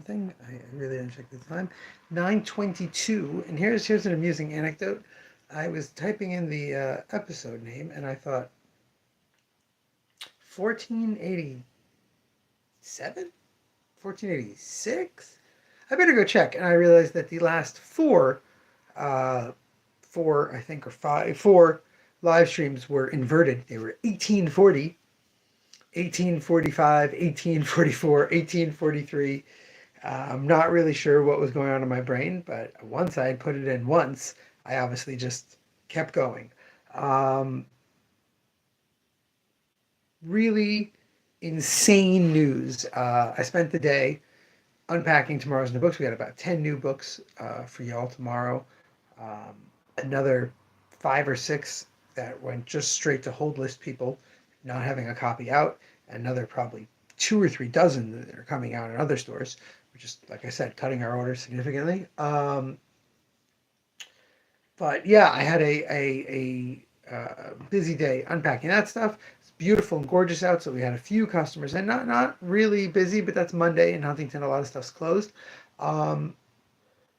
something. I really didn't check the time. 9:22. And here's an amusing anecdote. I was typing in the episode name, and I thought 1487, 1486. I better go check. And I realized that the last uh, four, I think, or four live streams were inverted. They were 1840, 1845, 1844, 1843. I'm not really sure what was going on in my brain, but once I had put it in once, I obviously just kept going. Um, really insane news. I spent the day unpacking tomorrow's new books. We got about 10 new books for y'all tomorrow. Um, Another five or six that went just straight to hold list people not having a copy out. Another probably 2 or 3 dozen that are coming out in other stores. We're just, like I said, cutting our orders significantly. But yeah, I had a busy day unpacking that stuff. It's beautiful and gorgeous out, so we had a few customers, and not really busy, but that's Monday in Huntington. A lot of stuff's closed. Um,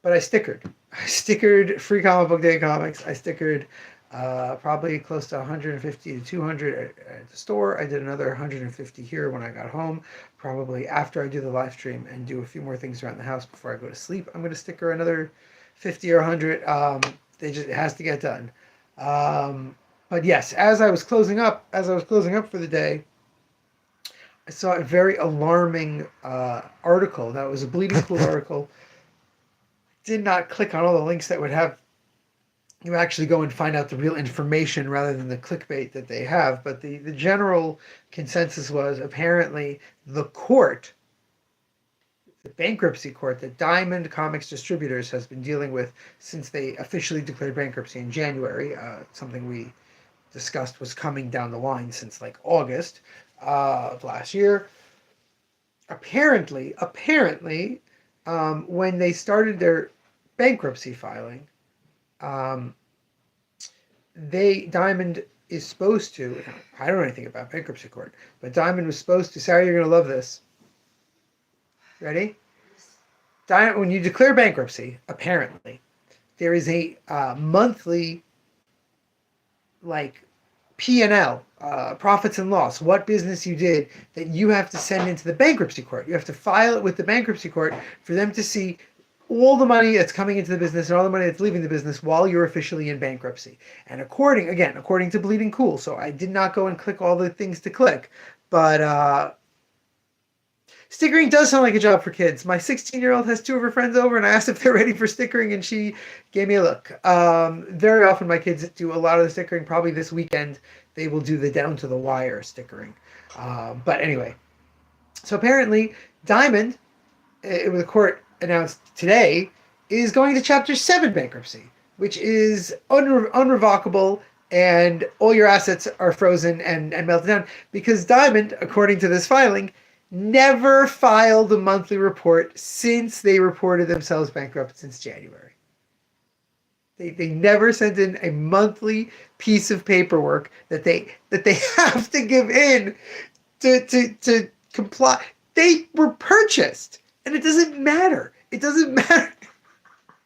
but I stickered. I stickered Free Comic Book Day comics. I stickered probably close to 150 to 200 at the store. I did another 150 here when I got home. Probably after I do the live stream and do a few more things around the house before I go to sleep, I'm going to sticker another 50 or 100. It has to get done. But yes, as I was closing up for the day, I saw a very alarming article. That was a Bleeding Cool article. Did not click on all the links that would have you actually go and find out the real information rather than the clickbait that they have. But the general consensus was apparently the bankruptcy court that Diamond Comics Distributors has been dealing with since they officially declared bankruptcy in January, something we discussed was coming down the line since like August of last year. Apparently, when they started their bankruptcy filing, um, Diamond is supposed to. I don't know anything about bankruptcy court, but Diamond was supposed to. Sarah, you're gonna love this. Ready? When you declare bankruptcy, apparently there is a monthly like P&L, profits and loss, what business you did that you have to send into the bankruptcy court. You have to file it with the bankruptcy court for them to see all the money that's coming into the business and all the money that's leaving the business while you're officially in bankruptcy. And according to Bleeding Cool, so I did not go and click all the things to click, but stickering does sound like a job for kids. My 16-year-old has two of her friends over, and I asked if they're ready for stickering, and she gave me a look. Very often my kids do a lot of the stickering. Probably this weekend they will do the down to the wire stickering. But anyway, so apparently Diamond, it was a court announced today, is going to Chapter 7 bankruptcy, which is unrevocable, and all your assets are frozen and melted down because Diamond, according to this filing, never filed a monthly report since they reported themselves bankrupt since January. They never sent in a monthly piece of paperwork that they have to give in to comply. They were purchased, and it doesn't matter. It doesn't matter.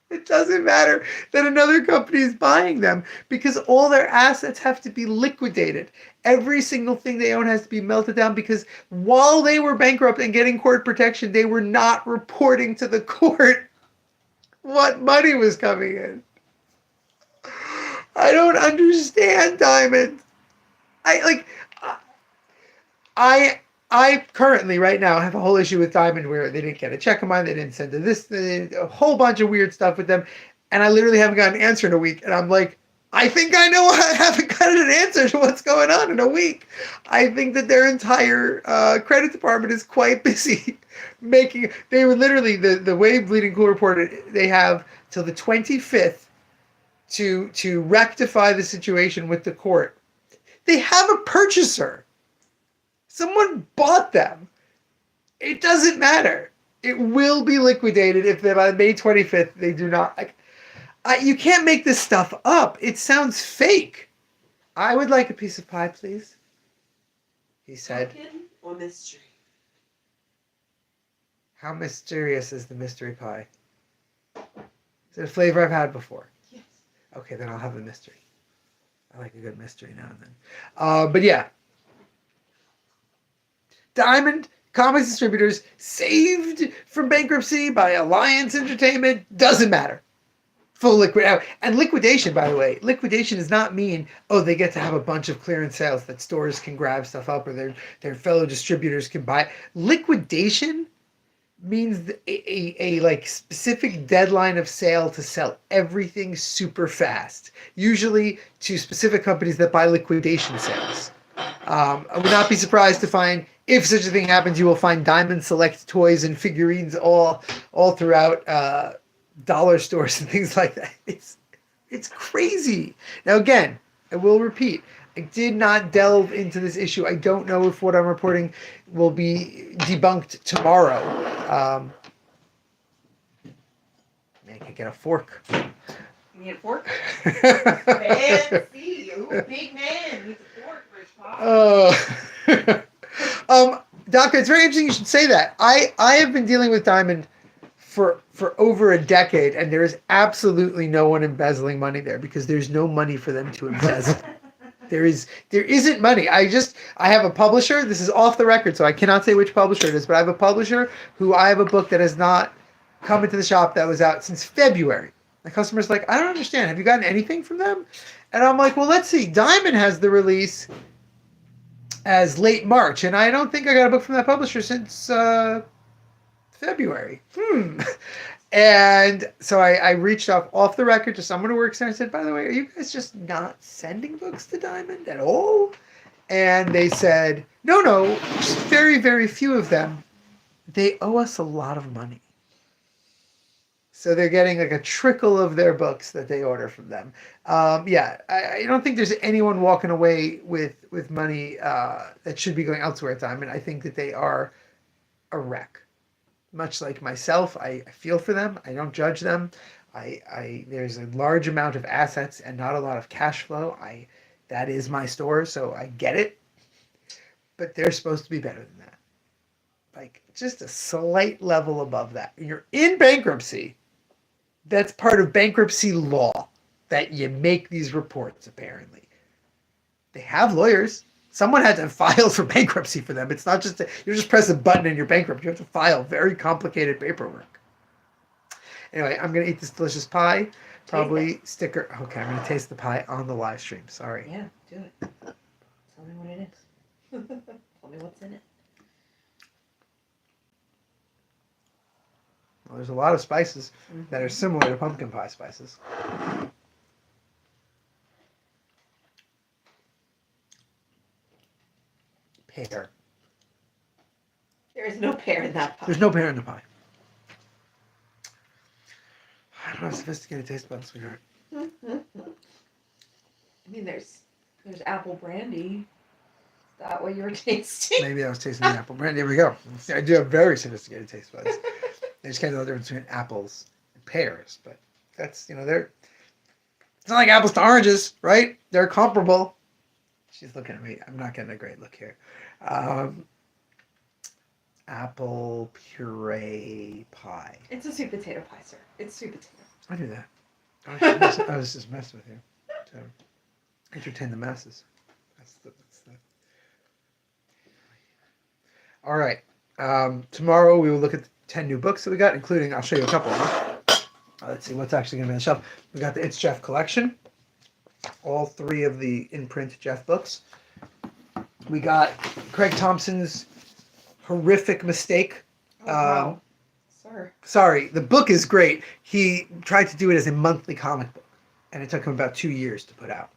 It doesn't matter that another company is buying them because all their assets have to be liquidated. Every single thing they own has to be melted down because while they were bankrupt and getting court protection, they were not reporting to the court what money was coming in. I don't understand, Diamond. I I currently, right now, have a whole issue with Diamond where they didn't get a check of mine, they didn't send to this, a whole bunch of weird stuff with them, and I literally haven't got an answer in a week, and I'm like, I think I know I haven't gotten an answer to what's going on in a week. I think that their entire credit department is quite busy they were literally, the way Bleeding Cool reported, they have till the 25th to rectify the situation with the court. They have a purchaser. Someone bought them. It doesn't matter. It will be liquidated if by May 25th they do not. You can't make this stuff up. It sounds fake. I would like a piece of pie, please. He said. Pumpkin or mystery? How mysterious is the mystery pie? Is it a flavor I've had before? Yes. Okay, then I'll have the mystery. I like a good mystery now and then. But yeah. Diamond Comics Distributors saved from bankruptcy by Alliance Entertainment. Doesn't matter. Full liquid. And liquidation, by the way, liquidation does not mean, oh, they get to have a bunch of clearance sales that stores can grab stuff up or their fellow distributors can buy. Liquidation means a like specific deadline of sale to sell everything super fast, usually to specific companies that buy liquidation sales. I would not be surprised to find, if such a thing happens, you will find Diamond Select toys and figurines all throughout dollar stores and things like that. It's crazy. Now again, I will repeat, I did not delve into this issue. I don't know if what I'm reporting will be debunked tomorrow. I could get a fork. You need a fork? Fancy. Ooh, big man needs a fork for his pie. Doctor, it's very interesting you should say that. I have been dealing with Diamond for over a decade, and there is absolutely no one embezzling money there because there's no money for them to embezzle. There isn't money. I have a publisher. This is off the record, so I cannot say which publisher it is, but I have a publisher who I have a book that has not come into the shop that was out since February. The customer's like, I don't understand. Have you gotten anything from them? And I'm like, well, let's see. Diamond has the release as late March, and I don't think I got a book from that publisher since February. And so I reached off the record to someone who works there and said, by the way, are you guys just not sending books to Diamond at all? And they said, no, just very, very few of them. They owe us a lot of money. So they're getting like a trickle of their books that they order from them. I don't think there's anyone walking away with money that should be going elsewhere at Diamond. I think that they are a wreck. Much like myself, I feel for them. I don't judge them. There's a large amount of assets and not a lot of cash flow. That is my store, so I get it. But they're supposed to be better than that. Like just a slight level above that. You're in bankruptcy. That's part of bankruptcy law that you make these reports, apparently. They have lawyers. Someone had to file for bankruptcy for them. It's not just you just press a button and you're bankrupt. You have to file very complicated paperwork. Anyway, I'm going to eat this delicious pie. Probably sticker. Okay, I'm going to taste the pie on the live stream. Sorry. Yeah, do it. Tell me what it is. Tell me what's in it. Well, there's a lot of spices that are similar to pumpkin pie spices. Pear. There is no pear in that pie. There's no pear in the pie. I don't have sophisticated taste buds, sweetheart. I mean, there's apple brandy. Is that what you were tasting? Maybe I was tasting the apple brandy. There we go. I do have very sophisticated taste buds. I just can't know the difference between apples and pears, but that's, they're, it's not like apples to oranges, right? They're comparable. She's looking at me. I'm not getting a great look here. Apple puree pie. It's a sweet potato pie, sir. It's sweet potato. I knew that. I was just messing with you to entertain the masses. That's the... All right. Tomorrow we will look at the 10 new books that we got, including, I'll show you a couple of them. Let's see what's actually going to be on the shelf. We got the It's Jeff collection. All 3 of the in-print Jeff books. We got Craig Thompson's Horrific Mistake. Wow. Sir. Sorry, the book is great. He tried to do it as a monthly comic book, and it took him about 2 years to put out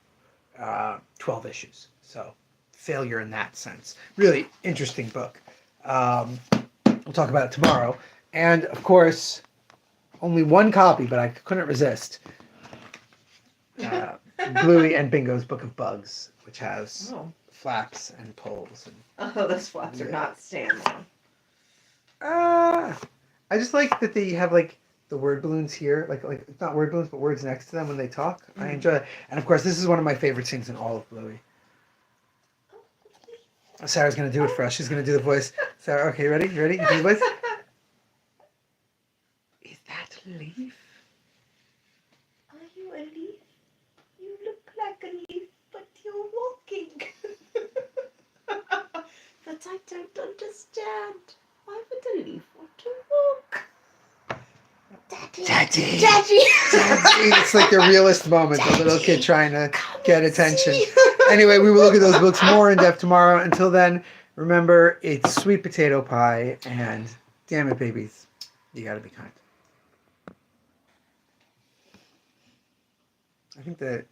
12 issues. So, failure in that sense. Really interesting book. We'll talk about it tomorrow. And, of course, only one copy, but I couldn't resist. Bluey and Bingo's Book of Bugs, which has flaps and pulls. And, those flaps are not stand-on. I just like that they have like the word balloons here, like not word balloons, but words next to them when they talk. Mm-hmm. I enjoy it. And of course, this is one of my favorite scenes in all of Bluey. Sarah's gonna do it for us. She's gonna do the voice. Sarah, okay, ready? You ready? You do the voice? that a leaf? Are you a leaf? You look like a leaf, but you're walking. But I don't understand. Why would a leaf want to walk? Daddy. Daddy. Daddy. Daddy. It's like the realest moment, the little kid trying to Come get and attention. see. Anyway, we will look at those books more in depth tomorrow. Until then, remember, it's sweet potato pie, and damn it, babies, you gotta be kind. I think that